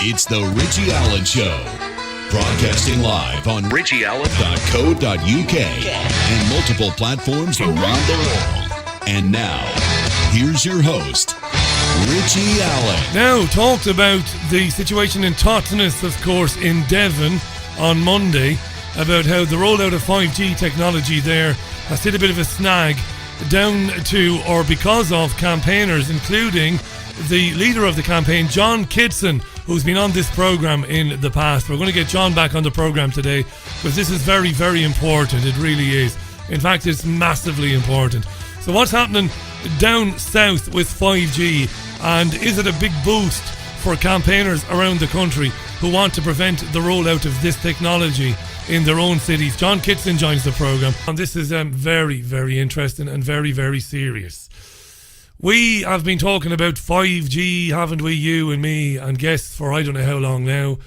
It's the Richie Allen Show. Broadcasting live on richieallen.co.uk and multiple platforms around the world. And now, here's your host, Richie Allen. Now, talked about the situation in Totnes, of course, in Devon on Monday, about how the rollout of 5G technology there has hit a bit of a snag down to or because of campaigners, including the leader of the campaign, John Kitson, who's been on this program in the past. We're going to get John back on the program today because this is very, very important. It really is. In fact, it's massively important. So what's happening down south with 5G, and is it a big boost for campaigners around the country who want to prevent the rollout of this technology in their own cities? John Kitson joins the program, and this is very, very interesting and very, very serious. We have been talking about 5G, haven't we, you and me and guests, for I don't know how long now.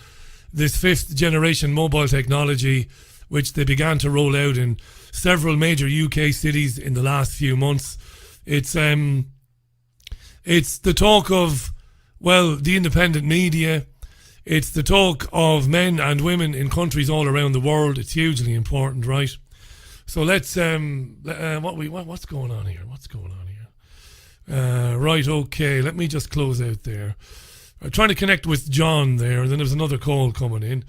This fifth generation mobile technology, which they began to roll out in several major UK cities in the last few months. It's the talk of, well, the independent media. It's the talk of men and women in countries all around the world. It's hugely important, right? So let's what's going on here? Right, okay, let me just close out there. I'm trying to connect with John there, and then there's another call coming in.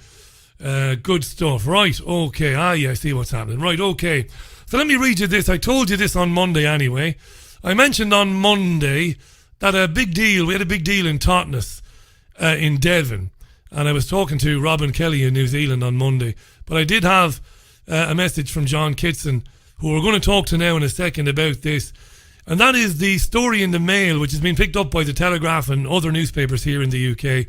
Good stuff. Right, okay. Yeah, I see what's happening. Right, okay. So let me read you this. I told you this on Monday anyway. I mentioned on Monday that we had a big deal in Totnes, in Devon. And I was talking to Robin Kelly in New Zealand on Monday. But I did have a message from John Kitson, who we're going to talk to now in a second about this. And that is the story in the Mail, which has been picked up by the Telegraph and other newspapers here in the UK,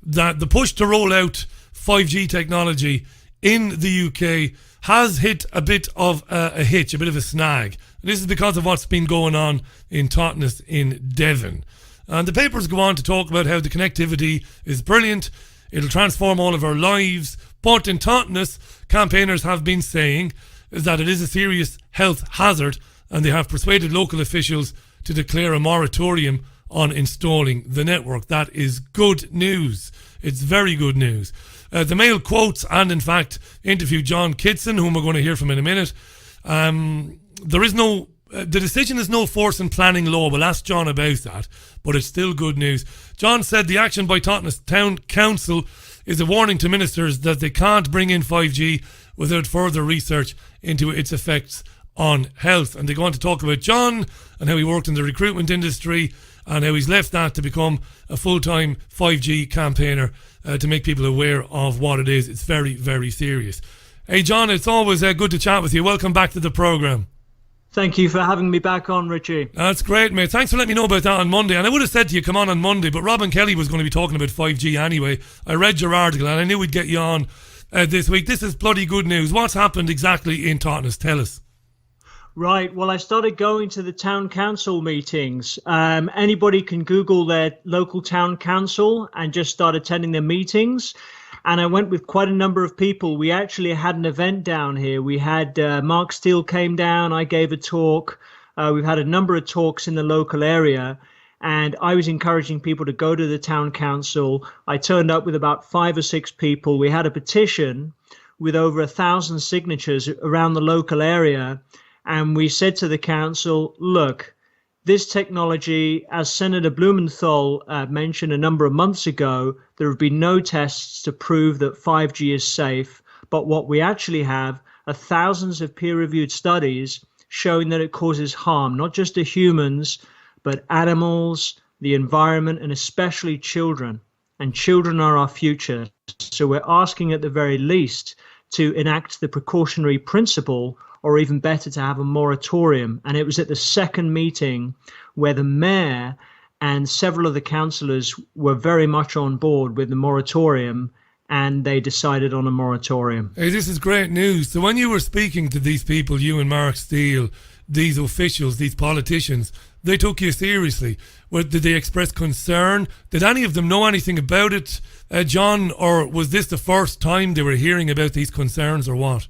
that the push to roll out 5G technology in the UK has hit a bit of a hitch, a bit of a snag. And this is because of what's been going on in Totnes in Devon. And the papers go on to talk about how the connectivity is brilliant, it'll transform all of our lives. But in Totnes, campaigners have been saying is that it is a serious health hazard, and they have persuaded local officials to declare a moratorium on installing the network. That is good news. It's very good news. The Mail quotes and, in fact, interviewed John Kitson, whom we're going to hear from in a minute. The decision is no force in planning law. We'll ask John about that, but it's still good news. John said the action by Totnes Town Council is a warning to ministers that they can't bring in 5G without further research into its effects on health. And they go on to talk about John and how he worked in the recruitment industry and how he's left that to become a full-time 5G campaigner to make people aware of what it is. It's very, very serious. Hey John, it's always good to chat with you. Welcome back to the programme. Thank you for having me back on, Richie. That's great, mate. Thanks for letting me know about that on Monday. And I would have said to you, come on Monday, but Robin Kelly was going to be talking about 5G anyway. I read your article and I knew we'd get you on this week. This is bloody good news. What's happened exactly in Totnes? Tell us. Right. Well, I started going to the town council meetings. Anybody can Google their local town council and just start attending their meetings. And I went with quite a number of people. We actually had an event down here. We had Mark Steele came down. I gave a talk. We've had a number of talks in the local area. And I was encouraging people to go to the town council. I turned up with about 5 or 6 people. We had a petition with over 1,000 signatures around the local area. And we said to the council, look, this technology, as Senator Blumenthal mentioned a number of months ago, there have been no tests to prove that 5G is safe. But what we actually have are thousands of peer-reviewed studies showing that it causes harm, not just to humans, but animals, the environment, and especially children. And children are our future. So we're asking at the very least to enact the precautionary principle, or even better, to have a moratorium. And it was at the second meeting where the mayor and several of the councillors were very much on board with the moratorium, and they decided on a moratorium. Hey, this is great news. So when you were speaking to these people, you and Mark Steele, these officials, these politicians, they took you seriously. Did they express concern? Did any of them know anything about it, John? Or was this the first time they were hearing about these concerns, or what?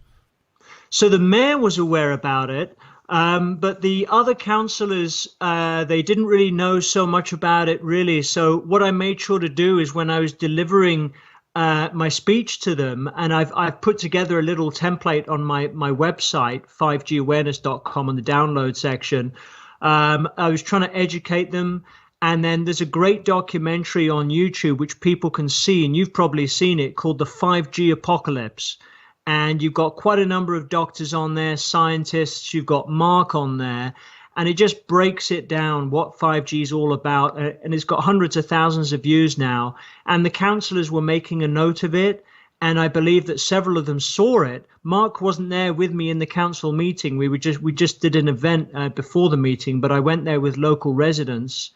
So the mayor was aware about it. But the other councillors, they didn't really know so much about it, really. So what I made sure to do is when I was delivering my speech to them, and I've put together a little template on my website, 5gawareness.com, on the download section. I was trying to educate them. And then there's a great documentary on YouTube, which people can see, and you've probably seen it, called The 5G Apocalypse. And you've got quite a number of doctors on there, scientists, you've got Mark on there, and it just breaks it down what 5G is all about. And it's got hundreds of thousands of views now. And the councillors were making a note of it. And I believe that several of them saw it. Mark wasn't there with me in the council meeting. We just did an event before the meeting, but I went there with local residents.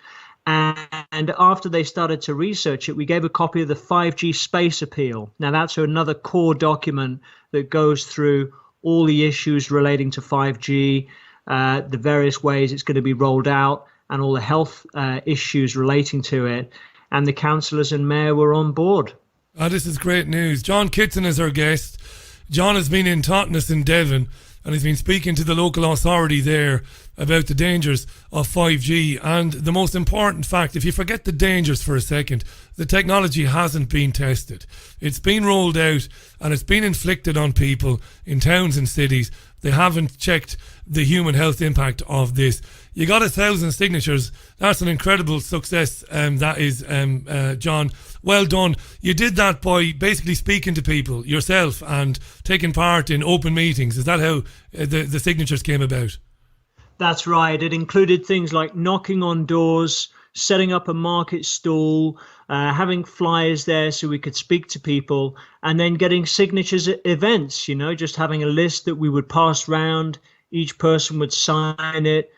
And after they started to research it, we gave a copy of the 5G Space Appeal. Now, that's another core document that goes through all the issues relating to 5G, the various ways it's going to be rolled out, and all the health issues relating to it. And the councillors and mayor were on board. This is great news. John Kitson is our guest. John has been in Totnes in Devon, and he's been speaking to the local authority there about the dangers of 5G. And the most important fact, if you forget the dangers for a second, the technology hasn't been tested. It's been rolled out and it's been inflicted on people in towns and cities. They haven't checked the human health impact of this. You got 1,000 signatures. That's an incredible success. That is, John. Well done. You did that by basically speaking to people yourself and taking part in open meetings. Is that how the signatures came about? That's right. It included things like knocking on doors, setting up a market stall, having flyers there so we could speak to people, and then getting signatures at events, just having a list that we would pass round. Each person would sign it,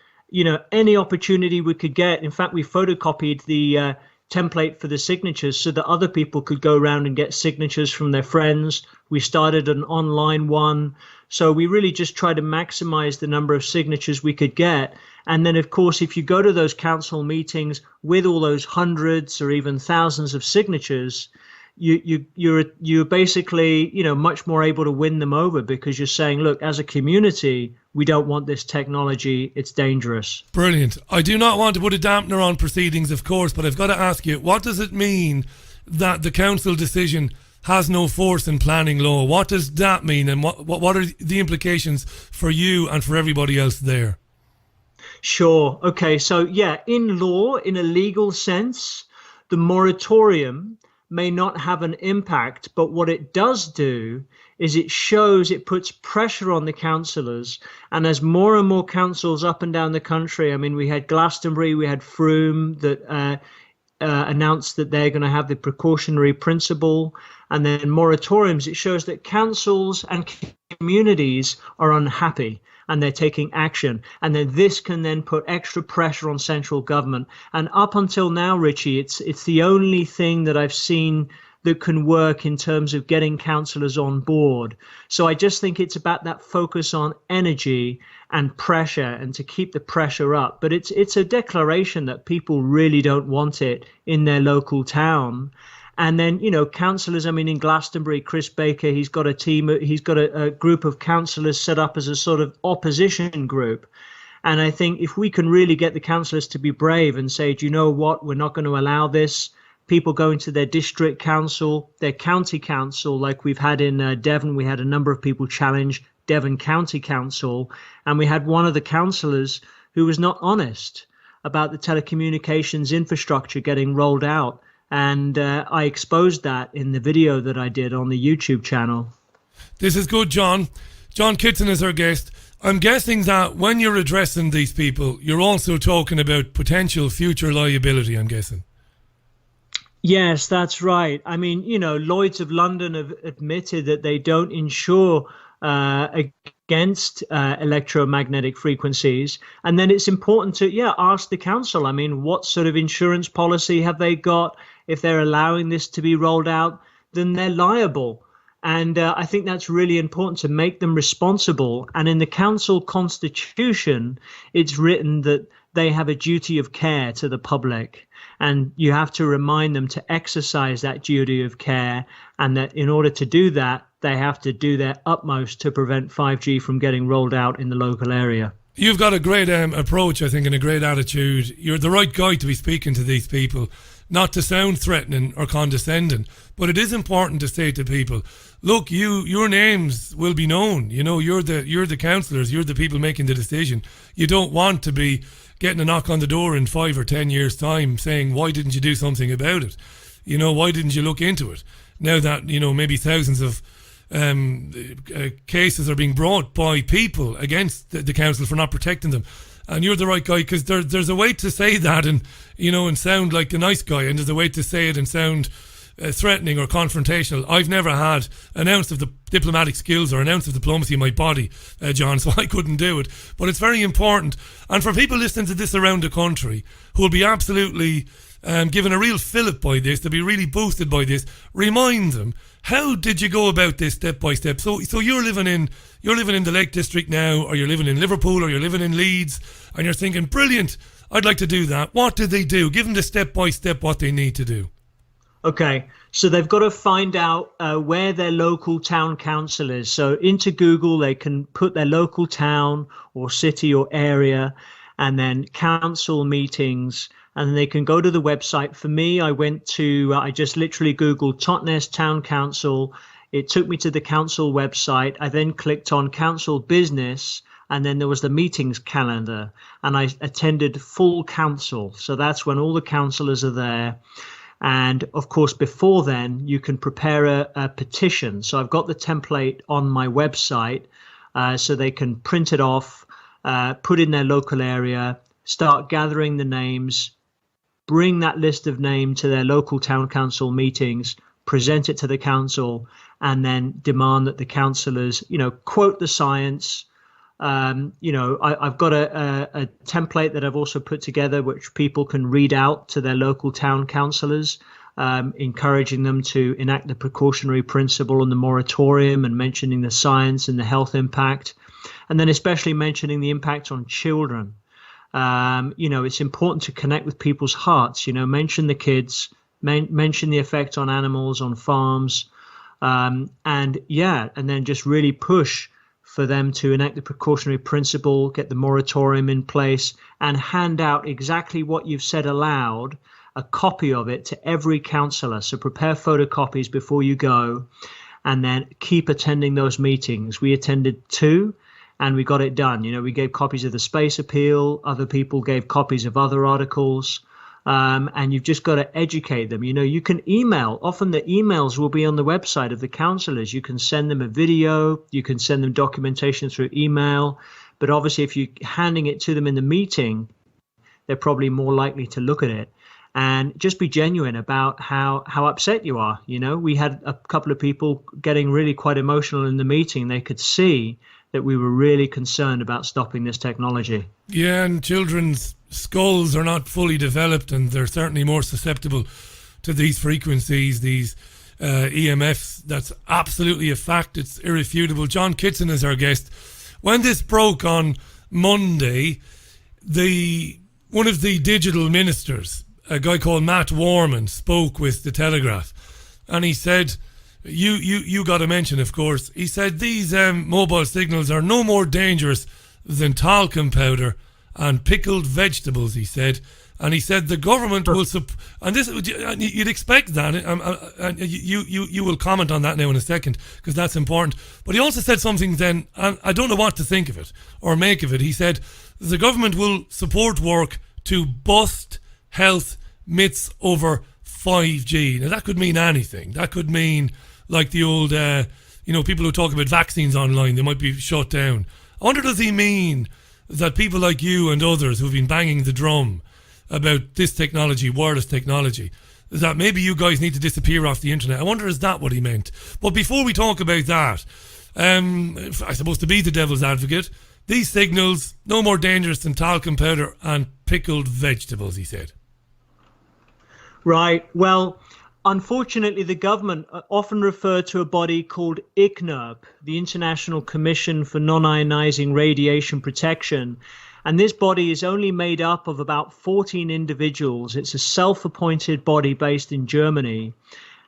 any opportunity we could get. In fact, we photocopied the template for the signatures so that other people could go around and get signatures from their friends. We started an online one. So we really just tried to maximize the number of signatures we could get. And then, of course, if you go to those council meetings with all those hundreds or even thousands of signatures, you're basically, much more able to win them over, because you're saying, look, as a community, we don't want this technology. It's dangerous. Brilliant. I do not want to put a dampener on proceedings, of course, but I've got to ask you, what does it mean that the council decision has no force in planning law? What does that mean, and what are the implications for you and for everybody else there? Sure. Okay. So, in law, in a legal sense, the moratorium may not have an impact, but what it does do is it puts pressure on the councillors. And as more and more councils up and down the country, we had Glastonbury, we had Frome that announced that they're going to have the precautionary principle, and then moratoriums. It shows that councils and communities are unhappy and they're taking action, and then this can then put extra pressure on central government. And up until now, Richie, it's the only thing that I've seen that can work in terms of getting councillors on board. So I just think it's about that focus on energy and pressure, and to keep the pressure up. But it's a declaration that people really don't want it in their local town. And then, councillors, in Glastonbury, Chris Baker, he's got a group of councillors set up as a sort of opposition group. And I think if we can really get the councillors to be brave and say, do you know what, we're not going to allow this. People going to their district council, their county council, like we've had in Devon. We had a number of people challenge Devon County Council, and we had one of the councillors who was not honest about the telecommunications infrastructure getting rolled out. And I exposed that in the video that I did on the YouTube channel. This is good, John. John Kitson is our guest. I'm guessing that when you're addressing these people, you're also talking about potential future liability, I'm guessing. Yes, that's right. Lloyd's of London have admitted that they don't insure against electromagnetic frequencies. And then it's important to, ask the council, what sort of insurance policy have they got? If they're allowing this to be rolled out, then they're liable. And I think that's really important, to make them responsible. And in the council constitution, it's written that they have a duty of care to the public. And you have to remind them to exercise that duty of care, and that in order to do that, they have to do their utmost to prevent 5G from getting rolled out in the local area. You've got a great approach, I think, and a great attitude. You're the right guy to be speaking to these people, not to sound threatening or condescending, but it is important to say to people, look, your names will be known. You know, you're the councillors, you're the people making the decision. You don't want to be getting a knock on the door in 5 or 10 years' time saying, why didn't you do something about it? You know, why didn't you look into it? Now that, you know, maybe thousands of cases are being brought by people against the council for not protecting them, and you're the right guy, because there's a way to say that and, you know, and sound like a nice guy, and there's a way to say it and sound threatening or confrontational. I've never had an ounce of the diplomatic skills or an ounce of diplomacy in my body, John, so I couldn't do it. But it's very important, and for people listening to this around the country who will be absolutely given a real fillip by this, to be really boosted by this, remind them, how did you go about this step by step? So you're living in the Lake District now, or you're living in Liverpool, or you're living in Leeds, and you're thinking, brilliant, I'd like to do that. What did they do? Give them the step by step what they need to do. Okay, so they've got to find out where their local town council is. So into Google, they can put their local town or city or area, and then council meetings, and then they can go to the website. For me, I just literally Googled Totnes Town Council. It took me to the council website. I then clicked on council business, and then there was the meetings calendar, and I attended full council. So that's when all the councillors are there. And of course, before then, you can prepare a petition. So I've got the template on my website, so they can print it off, put in their local area, start gathering the names, bring that list of names to their local town council meetings, present it to the council, and then demand that the councillors, you know, quote the science. You know, I've got a template that I've also put together, which people can read out to their local town councillors, encouraging them to enact the precautionary principle and the moratorium, and mentioning the science and the health impact, and then especially mentioning the impact on children. You know, it's important to connect with people's hearts, you know, mention the kids, mention the effect on animals, on farms, and then just really push for them to enact the precautionary principle, get the moratorium in place, and hand out exactly what you've said aloud, a copy of it to every councillor. So prepare photocopies before you go, and then keep attending those meetings. We attended 2. And we got it done. You know, we gave copies of the space appeal. Other people gave copies of other articles. And you've just got to educate them. You know, you can email. Often the emails will be on the website of the councillors. You can send them a video. You can send them documentation through email. But obviously, if you're handing it to them in the meeting, they're probably more likely to look at it. And just be genuine about how upset you are. You know, we had a couple of people getting really quite emotional in the meeting. They could see that we were really concerned about stopping this technology. Yeah, and children's skulls are not fully developed, and they're certainly more susceptible to these frequencies, these EMFs. That's absolutely a fact. It's irrefutable. John Kitson is our guest. When this broke on Monday, one of the digital ministers, a guy called Matt Warman, spoke with the Telegraph, and he said, You got to mention, of course. He said these mobile signals are no more dangerous than talcum powder and pickled vegetables. He said, and he said the government will and this you'd expect that. You will comment on that now in a second, because that's important. But he also said something then, and I don't know what to think of it or make of it. He said the government will support work to bust health myths over 5G. Now that could mean anything. That could mean, like the old, people who talk about vaccines online, they might be shut down. I wonder, does he mean that people like you and others who've been banging the drum about this technology, wireless technology, that maybe you guys need to disappear off the internet? I wonder, is that what he meant? But before we talk about that, I suppose, to be the devil's advocate, these signals, no more dangerous than talcum powder and pickled vegetables, he said. Right. Well, unfortunately, the government often refer to a body called ICNIRP, the International Commission for Non-Ionizing Radiation Protection. And this body is only made up of about 14 individuals. It's a self-appointed body based in Germany.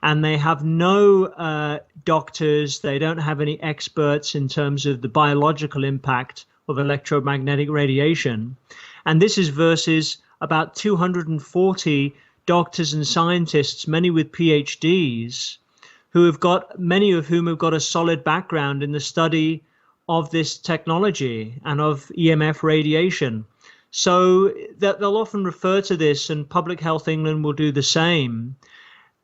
And they have no doctors. They don't have any experts in terms of the biological impact of electromagnetic radiation. And this is versus about 240 doctors and scientists, many with PhDs, many of whom have got a solid background in the study of this technology and of EMF radiation. So they'll often refer to this, and Public Health England will do the same.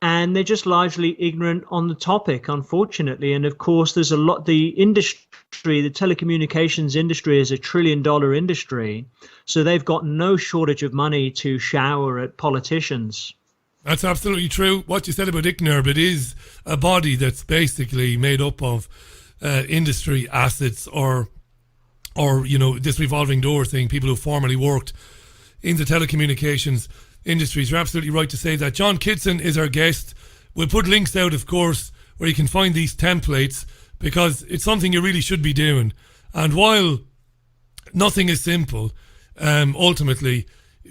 And they're just largely ignorant on the topic, unfortunately. And of course, there's a lot, the telecommunications industry is $1 trillion industry. So they've got no shortage of money to shower at politicians. That's absolutely true. What you said about ICNIRB, it is a body that's basically made up of industry assets or this revolving door thing, people who formerly worked in the telecommunications industries. You're absolutely right to say that. John Kitson is our guest. We'll put links out, of course, where you can find these templates, because it's something you really should be doing. And while nothing is simple, ultimately,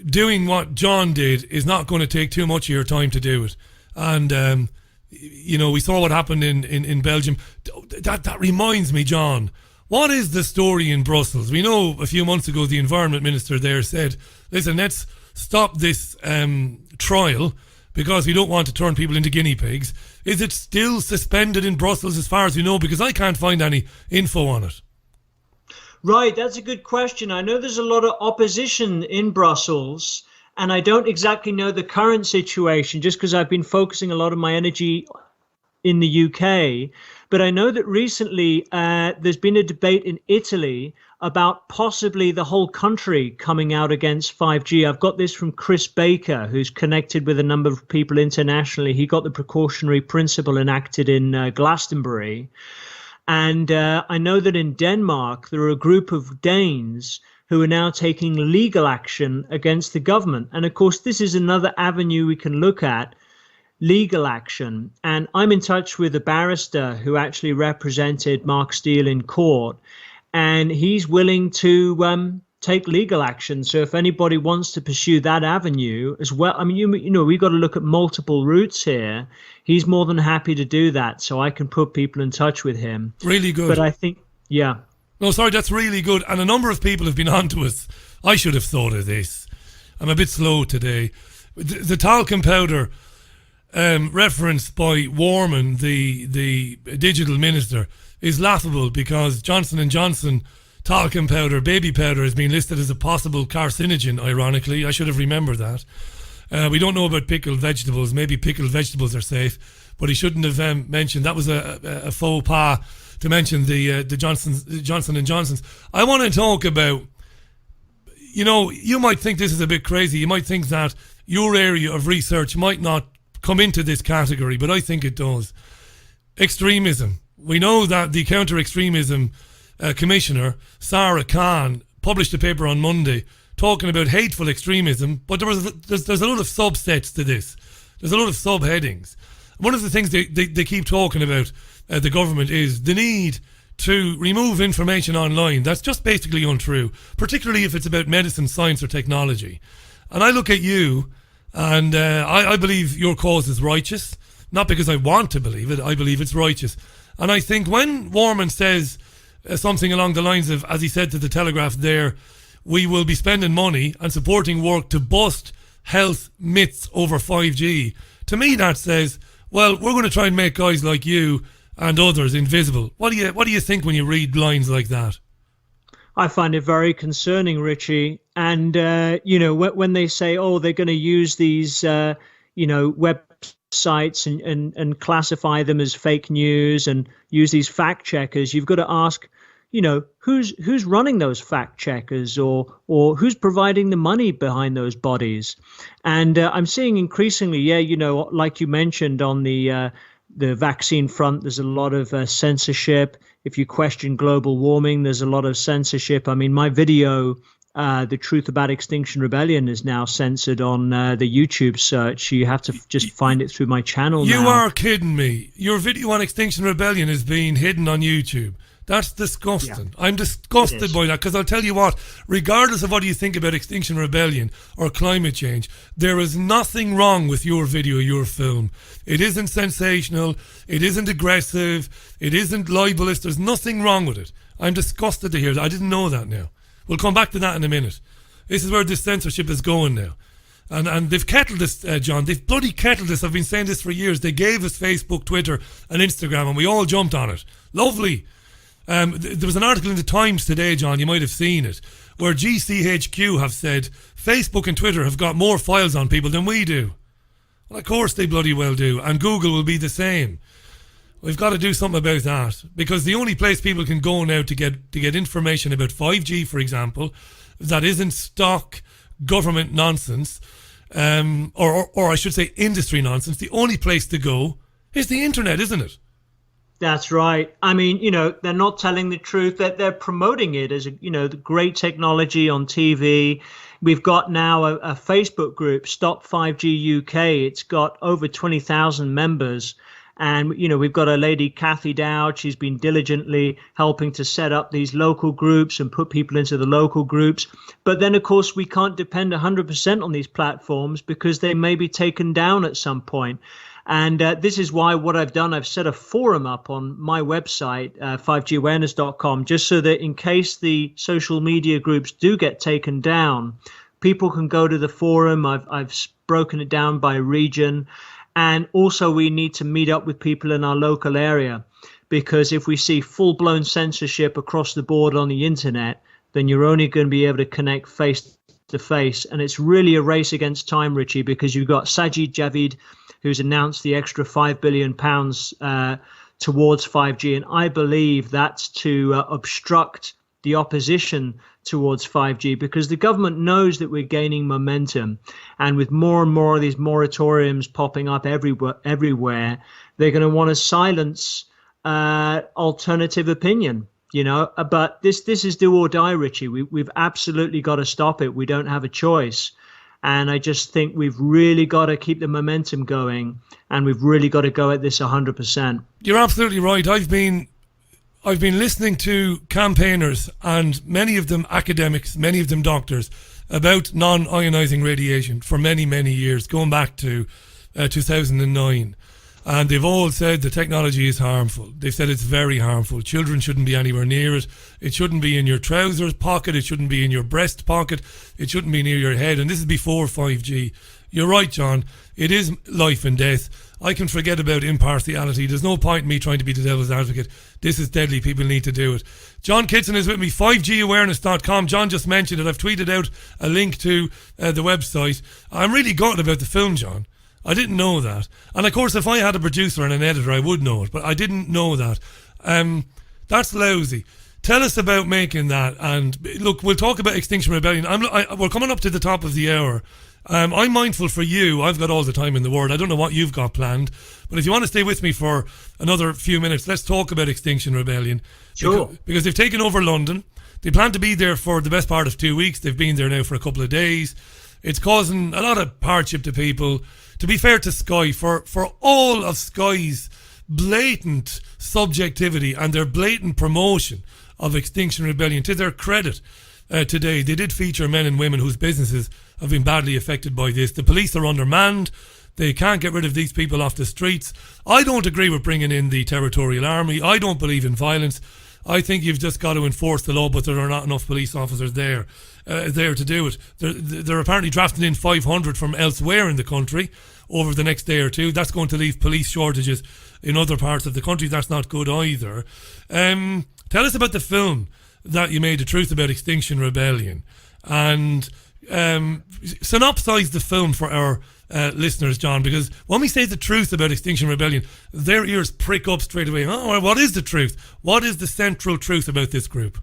doing what John did is not going to take too much of your time to do it. And, we saw what happened in Belgium. That reminds me, John, what is the story in Brussels? We know a few months ago the Environment Minister there said, listen, let's stop this trial because we don't want to turn people into guinea pigs. Is it still suspended in Brussels as far as you know? Because I can't find any info on it. Right, that's a good question. I know there's a lot of opposition in Brussels, and I don't exactly know the current situation just because I've been focusing a lot of my energy in the UK. But I know that recently there's been a debate in Italy about possibly the whole country coming out against 5G. I've got this from Chris Baker, who's connected with a number of people internationally. He got the precautionary principle enacted in Glastonbury. And I know that in Denmark, there are a group of Danes who are now taking legal action against the government. And of course, this is another avenue we can look at, legal action. And I'm in touch with a barrister who actually represented Mark Steele in court, and he's willing to take legal action. So if anybody wants to pursue that avenue as well, I mean, we've got to look at multiple routes here. He's more than happy to do that, so I can put people in touch with him. Really good. But I think, yeah. No, sorry, that's really good. And a number of people have been on to us. I should have thought of this. I'm a bit slow today. The talcum powder referenced by Warman, the digital minister, is laughable because Johnson & Johnson talcum powder, baby powder, has been listed as a possible carcinogen, ironically. I should have remembered that. We don't know about pickled vegetables. Maybe pickled vegetables are safe, but he shouldn't have mentioned. That was a faux pas to mention the Johnson & Johnson's. I want to talk about, you might think this is a bit crazy. You might think that your area of research might not come into this category, but I think it does. Extremism. We know that the counter-extremism commissioner, Sarah Khan, published a paper on Monday talking about hateful extremism, but there's a lot of subsets to this. There's a lot of subheadings. One of the things they keep talking about, the government, is the need to remove information online that's just basically untrue, particularly if it's about medicine, science or technology. And I look at you, and I believe your cause is righteous, not because I want to believe it, I believe it's righteous. And I think when Warman says something along the lines of, as he said to the Telegraph there, we will be spending money and supporting work to bust health myths over 5G, to me that says, well, we're going to try and make guys like you and others invisible. What do you think when you read lines like that? I find it very concerning, Richie. And, when they say, oh, they're going to use these, websites and classify them as fake news and use these fact checkers, you've got to ask, who's running those fact checkers or who's providing the money behind those bodies. And I'm seeing increasingly, like you mentioned on the vaccine front, there's a lot of censorship. If you question global warming, there's a lot of censorship. I mean, my video, The Truth About Extinction Rebellion, is now censored on the YouTube search. You have to just find it through my channel now. You are kidding me. Your video on Extinction Rebellion is being hidden on YouTube. That's disgusting. Yeah. I'm disgusted by that, because I'll tell you what, regardless of what you think about Extinction Rebellion or climate change, there is nothing wrong with your video, your film. It isn't sensational, it isn't aggressive, it isn't libelous, there's nothing wrong with it. I'm disgusted to hear that. I didn't know that now. We'll come back to that in a minute. This is where this censorship is going now. And they've kettled us, John. They've bloody kettled us. I've been saying this for years. They gave us Facebook, Twitter and Instagram and we all jumped on it. Lovely. There was an article in the Times today, John, you might have seen it, where GCHQ have said Facebook and Twitter have got more files on people than we do. Well, of course they bloody well do. And Google will be the same. We've got to do something about that, because the only place people can go now to get information about 5G, for example, that isn't stock government nonsense, or I should say industry nonsense, the only place to go is the internet, isn't it? That's right. I mean, they're not telling the truth. That they're promoting it as the great technology on TV. We've got now a Facebook group, Stop 5G UK. It's got over 20,000 members. And, we've got a lady, Kathy Dowd. She's been diligently helping to set up these local groups and put people into the local groups. But then, of course, we can't depend 100% on these platforms because they may be taken down at some point. And this is why what I've done, I've set a forum up on my website, 5gawareness.com, just so that in case the social media groups do get taken down, people can go to the forum. I've broken it down by region. And also we need to meet up with people in our local area, because if we see full-blown censorship across the board on the internet, then you're only going to be able to connect face to face. And it's really a race against time, Richie, because you've got Sajid Javid, who's announced the extra £5 billion towards 5G. And I believe that's to obstruct the opposition towards 5G, because the government knows that we're gaining momentum. And with more and more of these moratoriums popping up everywhere, they're going to want to silence alternative opinion. But this is do or die, Richie. We've absolutely got to stop it. We don't have a choice. And I just think we've really got to keep the momentum going, and we've really got to go at this 100%. You're absolutely right. I've been listening to campaigners, and many of them academics, many of them doctors, about non-ionizing radiation for many, many years, going back to 2009. And they've all said the technology is harmful. They've said it's very harmful. Children shouldn't be anywhere near it. It shouldn't be in your trousers pocket. It shouldn't be in your breast pocket. It shouldn't be near your head. And this is before 5G. You're right, John. It is life and death. I can forget about impartiality. There's no point in me trying to be the devil's advocate. This is deadly. People need to do it. John Kitson is with me, 5gawareness.com. John just mentioned it. I've tweeted out a link to the website. I'm really gutted about the film, John. I didn't know that. And of course, if I had a producer and an editor, I would know it. But I didn't know that. That's lousy. Tell us about making that. And look, we'll talk about Extinction Rebellion. We're coming up to the top of the hour. I'm mindful for you. I've got all the time in the world. I don't know what you've got planned. But if you want to stay with me for another few minutes, let's talk about Extinction Rebellion. Sure. Because they've taken over London. They plan to be there for the best part of 2 weeks. They've been there now for a couple of days. It's causing a lot of hardship to people. To be fair to Sky, for all of Sky's blatant subjectivity and their blatant promotion of Extinction Rebellion, to their credit today, they did feature men and women whose businesses have been badly affected by this. The police are undermanned. They can't get rid of these people off the streets. I don't agree with bringing in the territorial army. I don't believe in violence. I think you've just got to enforce the law, but there are not enough police officers there to do it. They're apparently drafting in 500 from elsewhere in the country over the next day or two. That's going to leave police shortages in other parts of the country. That's not good either. Tell us about the film that you made, The Truth About Extinction Rebellion, and synopsize the film for our listeners, John, because when we say the truth about Extinction Rebellion, their ears prick up straight away. Oh, what is the truth? What is the central truth about this group?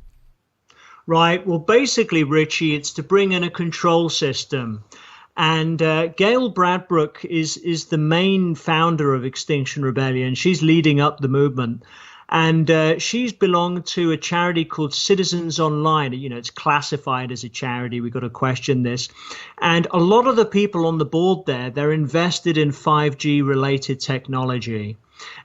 Right. Well, basically, Richie, it's to bring in a control system. And Gail Bradbrook is the main founder of Extinction Rebellion. She's leading up the movement. And she's belonged to a charity called Citizens Online. It's classified as a charity. We've got to question this. And a lot of the people on the board there, they're invested in 5G related technology.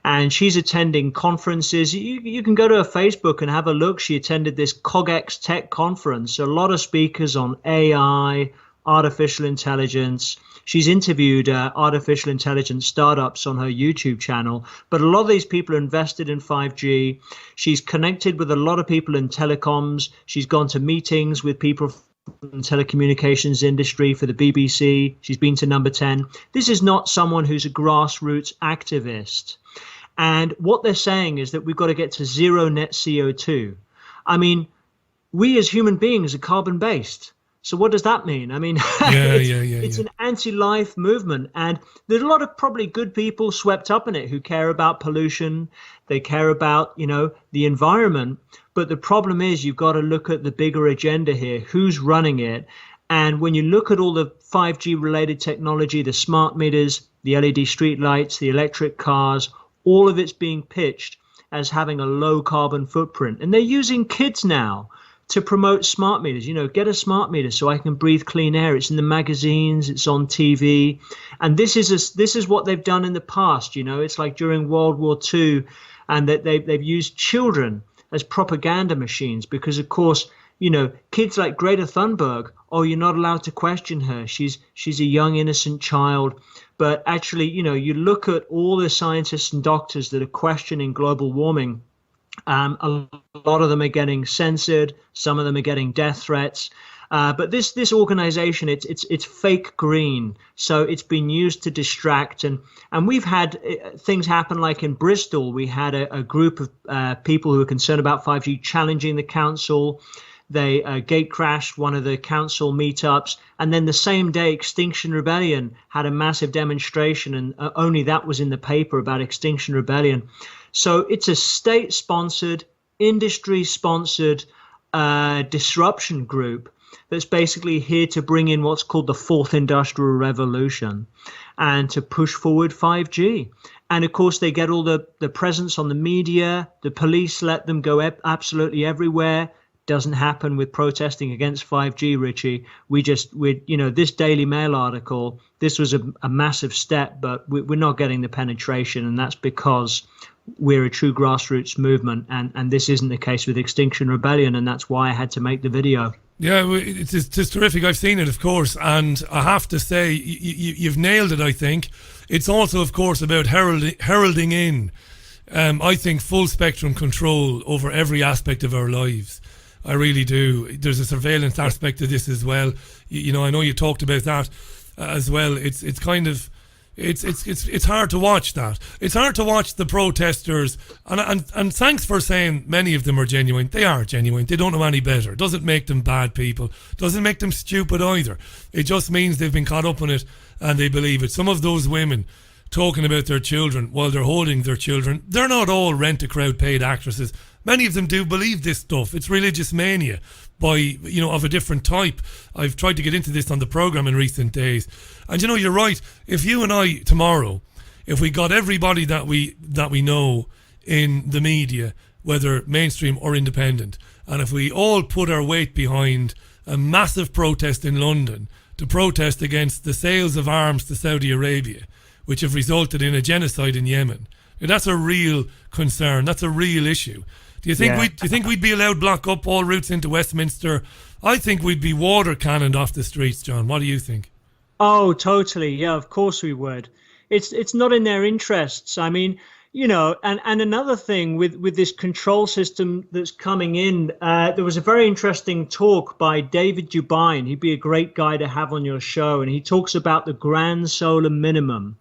And she's attending conferences. You can go to her Facebook and have a look. She attended this COGEX Tech conference. A lot of speakers on AI, artificial intelligence. She's interviewed artificial intelligence startups on her YouTube channel, but a lot of these people are invested in 5G. She's connected with a lot of people in telecoms. She's gone to meetings with people from the telecommunications industry for the BBC. She's been to Number 10. This is not someone who's a grassroots activist. And what they're saying is that we've got to get to zero net CO2. I mean, we as human beings are carbon-based. So what does that mean? I mean, it's an anti-life movement, and there's a lot of probably good people swept up in it who care about pollution. They care about, the environment. But the problem is you've got to look at the bigger agenda here. Who's running it? And when you look at all the 5G related technology, the smart meters, the LED street lights, the electric cars, all of it's being pitched as having a low carbon footprint. And they're using kids now to promote smart meters. Get a smart meter so I can breathe clean air. It's in the magazines, it's on TV. And this is what they've done in the past. It's like during World War II, and that they've used children as propaganda machines because, of course, kids like Greta Thunberg, you're not allowed to question her. She's a young, innocent child. But actually, you look at all the scientists and doctors that are questioning global warming. A lot of them are getting censored. Some of them are getting death threats. But this organization, it's fake green. So it's been used to distract. And we've had things happen like in Bristol. We had a group of people who were concerned about 5G challenging the council. They gate crashed one of the council meetups. And then the same day, Extinction Rebellion had a massive demonstration. And only that was in the paper about Extinction Rebellion. So it's a state-sponsored, industry-sponsored disruption group that's basically here to bring in what's called the fourth industrial revolution and to push forward 5G. And of course, they get all the presence on the media. The police let them go absolutely everywhere. Doesn't happen with protesting against 5G, Richie. This Daily Mail article, this was a massive step, but we're not getting the penetration. And that's because we're a true grassroots movement. And this isn't the case with Extinction Rebellion. And that's why I had to make the video. Yeah, it's terrific. I've seen it, of course. And I have to say, you've nailed it, I think. It's also, of course, about heralding in, I think, full spectrum control over every aspect of our lives. I really do. There's a surveillance aspect to this as well. I know you talked about that as well. It's kind of, it's hard to watch that. It's hard to watch the protesters, and thanks for saying many of them are genuine. They are genuine. They don't know any better. Doesn't make them bad people. Doesn't make them stupid either. It just means they've been caught up in it and they believe it. Some of those women talking about their children while they're holding their children, they're not all rent-a-crowd paid actresses. Many of them do believe this stuff. It's religious mania of a different type. I've tried to get into this on the program in recent days. And you're right. If you and I tomorrow, if we got everybody that we know in the media, whether mainstream or independent, and if we all put our weight behind a massive protest in London to protest against the sales of arms to Saudi Arabia, which have resulted in a genocide in Yemen, that's a real concern. That's a real issue. Do you think we'd be allowed to block up all routes into Westminster? I think we'd be water cannoned off the streets, John. What do you think? Oh, totally. Yeah, of course we would. It's not in their interests. I mean, and another thing with this control system that's coming in, there was a very interesting talk by David Dubine. He'd be a great guy to have on your show. And he talks about the grand solar minimum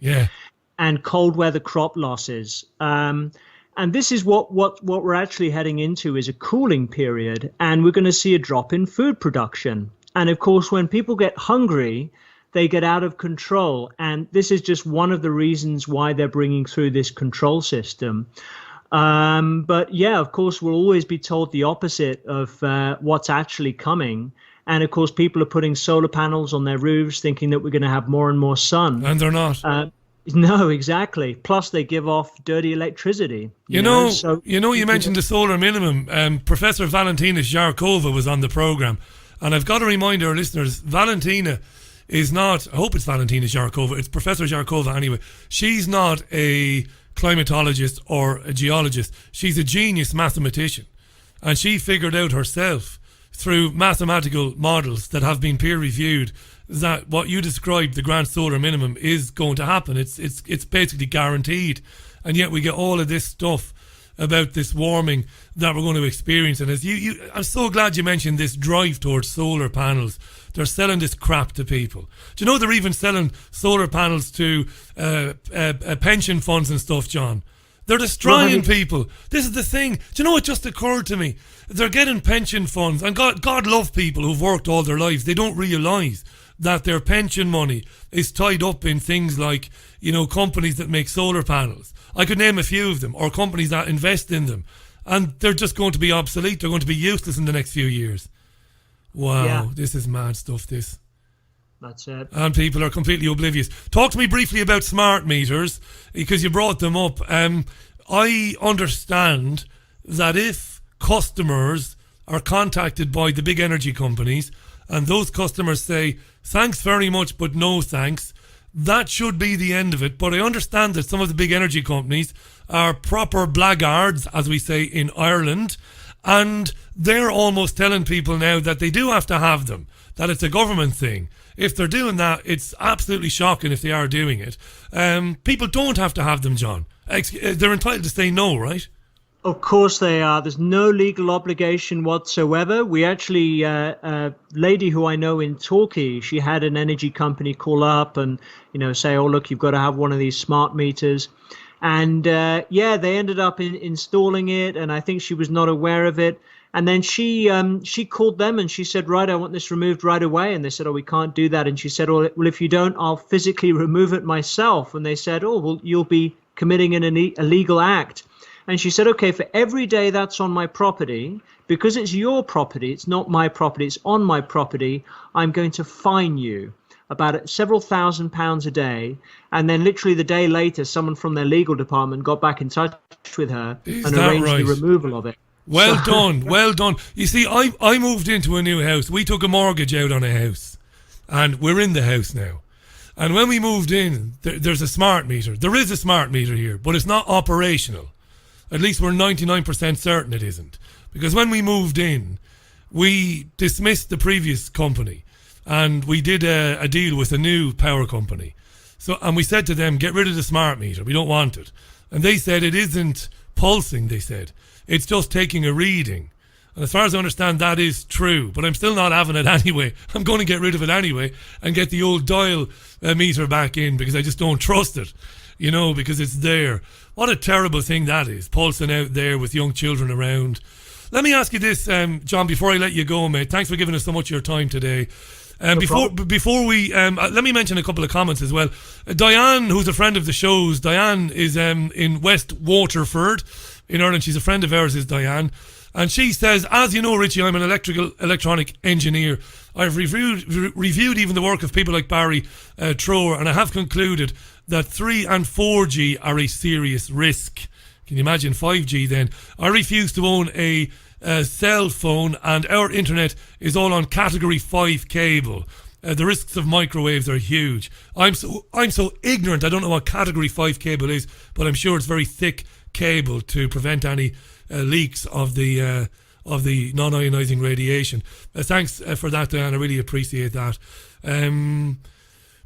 and cold weather crop losses. And this is what we're actually heading into is a cooling period, and we're going to see a drop in food production. And of course, when people get hungry, they get out of control. And this is just one of the reasons why they're bringing through this control system. But yeah, of course, we'll always be told the opposite of what's actually coming. And of course, people are putting solar panels on their roofs thinking that we're going to have more and more sun. And they're not. No, exactly. Plus, they give off dirty electricity. You mentioned the solar minimum. Professor Valentina Zharkova was on the program, and I've got to remind our listeners, Valentina is not. I hope it's Valentina Zharkova. It's Professor Zharkova anyway. She's not a climatologist or a geologist. She's a genius mathematician, and she figured out herself through mathematical models that have been peer reviewed that what you described, the grand solar minimum, is going to happen. It's basically guaranteed. And yet we get all of this stuff about this warming that we're going to experience. And as I'm so glad you mentioned this drive towards solar panels. They're selling this crap to people. Do you know they're even selling solar panels to pension funds and stuff, John? They're destroying people. This is the thing. Do you know what just occurred to me? They're getting pension funds. And God love people who've worked all their lives. They don't realise that their pension money is tied up in things like, companies that make solar panels. I could name a few of them, or companies that invest in them. And they're just going to be obsolete. They're going to be useless in the next few years. Wow, This is mad stuff, this. That's it. And people are completely oblivious. Talk to me briefly about smart meters, because you brought them up. I understand that if customers are contacted by the big energy companies and those customers say, thanks very much, but no thanks, that should be the end of it. But I understand that some of the big energy companies are proper blackguards, as we say in Ireland, and they're almost telling people now that they do have to have them, that it's a government thing. If they're doing that, it's absolutely shocking if they are doing it. People don't have to have them, John. They're entitled to say no, right? Of course they are. There's no legal obligation whatsoever. We actually, a lady who I know in Torquay, she had an energy company call up and, say, oh, look, you've got to have one of these smart meters. And they ended up installing it, and I think she was not aware of it. And then she called them and she said, right, I want this removed right away. And they said, oh, we can't do that. And she said, well, if you don't, I'll physically remove it myself. And they said, oh, well, you'll be committing an illegal act. And she said, okay, for every day that's on my property, because it's your property, it's not my property, it's on my property, I'm going to fine you about several £1,000s a day. And then literally the day later, someone from their legal department got back in touch with her and arranged the removal of it. Well done, well done. You see, I moved into a new house. We took a mortgage out on a house, and we're in the house now. And when we moved in, there's a smart meter. There is a smart meter here, but it's not operational. At least we're 99% certain it isn't. Because when we moved in, we dismissed the previous company, and we did a deal with a new power company. And we said to them, get rid of the smart meter. We don't want it. And they said it isn't pulsing, they said. It's just taking a reading. And as far as I understand, that is true. But I'm still not having it anyway. I'm going to get rid of it anyway and get the old dial meter back in, because I just don't trust it, because it's there. What a terrible thing that is, pulsing out there with young children around. Let me ask you this, John, before I let you go, mate. Thanks for giving us so much of your time today. Before we, let me mention a couple of comments as well. Diane, who's a friend of the show's, Diane is in West Waterford in Ireland. She's a friend of ours, is Diane. And she says, as you know, Richie, I'm an electronic engineer. I've reviewed even the work of people like Barry Trower, and I have concluded that 3 and 4G are a serious risk. Can you imagine 5G then? I refuse to own a cell phone, and our internet is all on category 5 cable. The risks of microwaves are huge. I'm so ignorant, I don't know what category 5 cable is, but I'm sure it's very thick cable to prevent any leaks of the non-ionizing radiation. Thanks for that, Diane. I really appreciate that.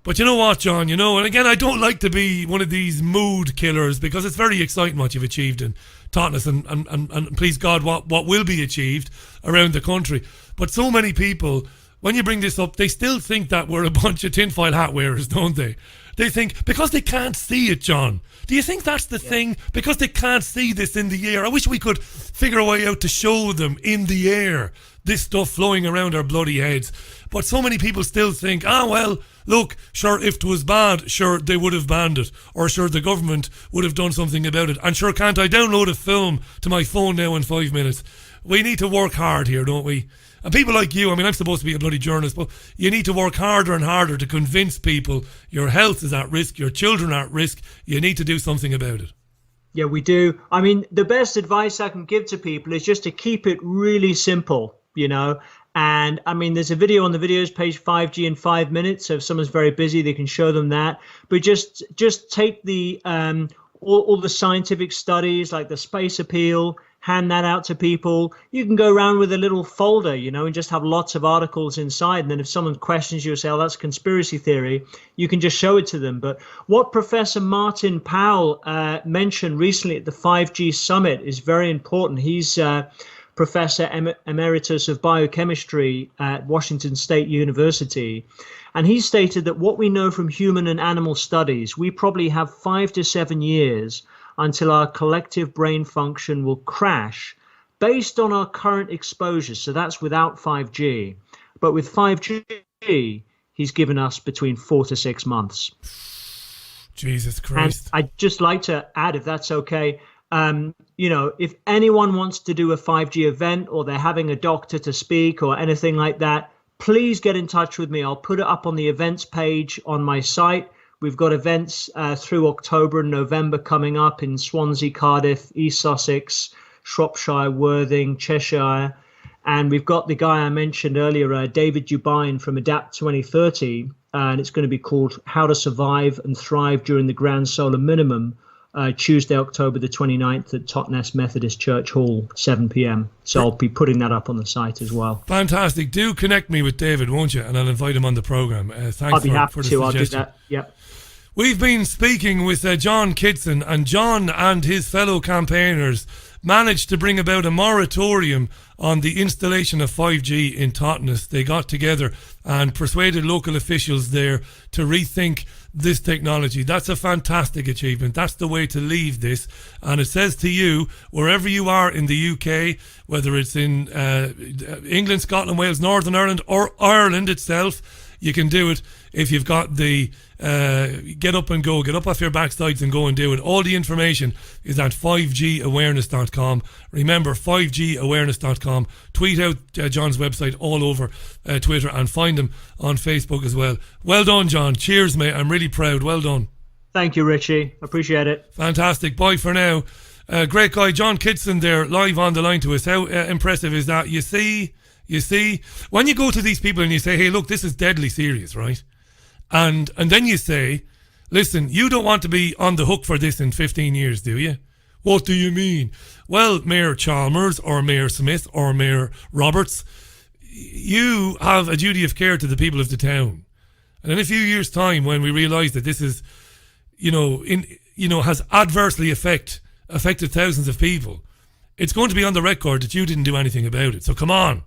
But you know what, John, and again, I don't like to be one of these mood killers, because it's very exciting what you've achieved in Totnes and please God, what will be achieved around the country. But so many people, when you bring this up, they still think that we're a bunch of tinfoil hat wearers, don't they? They think, because they can't see it, John. Do you think that's the thing? Because they can't see this in the air. I wish we could figure a way out to show them in the air this stuff flowing around our bloody heads. But so many people still think, well, look, sure, if it was bad, sure, they would have banned it. Or sure, the government would have done something about it. And sure, can't I download a film to my phone now in 5 minutes? We need to work hard here, don't we? And people like you, I'm supposed to be a bloody journalist, but you need to work harder and harder to convince people your health is at risk, your children are at risk. You need to do something about it. Yeah, we do. The best advice I can give to people is just to keep it really simple, And there's a video on the videos page, 5G in 5 minutes. So if someone's very busy, they can show them that. But just take the all the scientific studies like the space appeal, hand that out to people. You can go around with a little folder, and just have lots of articles inside. And then if someone questions you, say, oh, that's conspiracy theory, you can just show it to them. But what Professor Martin Powell mentioned recently at the 5G summit is very important. He's Professor Emeritus of Biochemistry at Washington State University. And he stated that what we know from human and animal studies, we probably have 5 to 7 years until our collective brain function will crash based on our current exposure. So that's without 5G. But with 5G, he's given us between 4 to 6 months. Jesus Christ. And I'd just like to add, if that's okay, if anyone wants to do a 5G event or they're having a doctor to speak or anything like that, please get in touch with me. I'll put it up on the events page on my site. We've got events through October and November coming up in Swansea, Cardiff, East Sussex, Shropshire, Worthing, Cheshire. And we've got the guy I mentioned earlier, David Dubine from Adapt 2030. And it's going to be called How to Survive and Thrive During the Grand Solar Minimum, Tuesday, October the 29th at Totnes Methodist Church Hall, 7 p.m. So I'll be putting that up on the site as well. Fantastic. Do connect me with David, won't you? And I'll invite him on the program. Thanks I'll be happy for the to. suggestion. I'll do that. Yep. We've been speaking with John Kitson, and John and his fellow campaigners managed to bring about a moratorium on the installation of 5G in Totnes. They got together and persuaded local officials there to rethink this technology. That's a fantastic achievement. That's the way to leave this. And it says to you, wherever you are in the UK, whether it's in England, Scotland, Wales, Northern Ireland, or Ireland itself, you can do it if you've got the get up off your backsides and go and do it. All the information is at 5gawareness.com. Remember, 5gawareness.com. Tweet out John's website all over Twitter and find him on Facebook as well. Well done, John. Cheers, mate. I'm really proud. Well done. Thank you, Richie. Appreciate it. Fantastic. Bye for now. Great guy, John Kitson there, live on the line to us. How impressive is that? You see, when you go to these people and you say, hey, look, this is deadly serious, right? And then you say, listen, you don't want to be on the hook for this in 15 years, do you? What do you mean? Well, Mayor Chalmers or Mayor Smith or Mayor Roberts, you have a duty of care to the people of the town. And in a few years' time, when we realise that this is, has adversely affected thousands of people, it's going to be on the record that you didn't do anything about it. So come on.